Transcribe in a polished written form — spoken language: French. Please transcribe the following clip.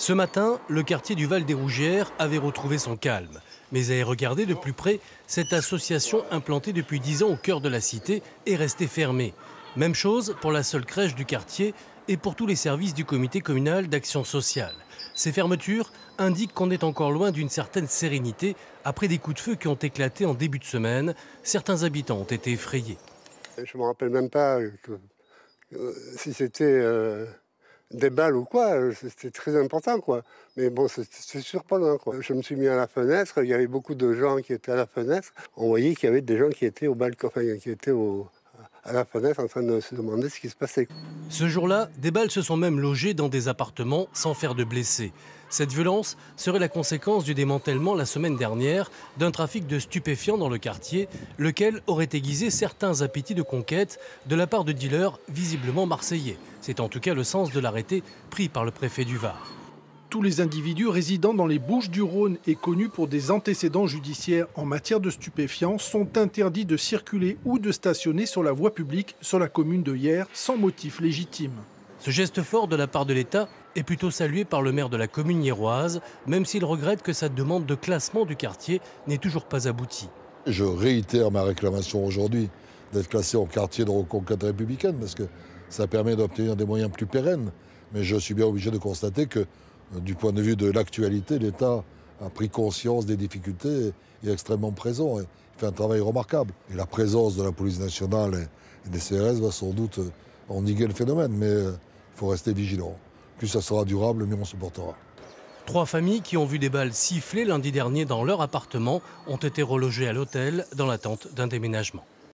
Ce matin, le quartier du Val-des-Rougères avait retrouvé son calme. Mais à y regarder de plus près, cette association implantée depuis 10 ans au cœur de la cité est restée fermée. Même chose pour la seule crèche du quartier et pour tous les services du comité communal d'action sociale. Ces fermetures indiquent qu'on est encore loin d'une certaine sérénité après des coups de feu qui ont éclaté en début de semaine. Certains habitants ont été effrayés. Je ne me rappelle même pas si c'était des balles ou quoi, c'était très important, quoi. Mais bon, c'est surprenant, quoi. Je me suis mis à la fenêtre, il y avait beaucoup de gens qui étaient à la fenêtre. On voyait qu'il y avait des gens qui étaient au balcon, enfin, qui étaient à la fenêtre en train de se demander ce qui se passait. Ce jour-là, des balles se sont même logées dans des appartements sans faire de blessés. Cette violence serait la conséquence du démantèlement la semaine dernière d'un trafic de stupéfiants dans le quartier, lequel aurait aiguisé certains appétits de conquête de la part de dealers visiblement marseillais. C'est en tout cas le sens de l'arrêté pris par le préfet du Var. Tous les individus résidant dans les Bouches-du-Rhône et connus pour des antécédents judiciaires en matière de stupéfiants sont interdits de circuler ou de stationner sur la voie publique sur la commune de Hyères sans motif légitime. Ce geste fort de la part de l'État est plutôt salué par le maire de la commune hyéroise, même s'il regrette que sa demande de classement du quartier n'ait toujours pas abouti. Je réitère ma réclamation aujourd'hui d'être classé en quartier de reconquête républicaine parce que ça permet d'obtenir des moyens plus pérennes. Mais je suis bien obligé de constater que du point de vue de l'actualité, l'État a pris conscience des difficultés et est extrêmement présent et fait un travail remarquable. Et la présence de la police nationale et des CRS va sans doute endiguer le phénomène, mais il faut rester vigilant. Plus ça sera durable, mieux on se portera. 3 familles qui ont vu des balles siffler lundi dernier dans leur appartement ont été relogées à l'hôtel dans l'attente d'un déménagement.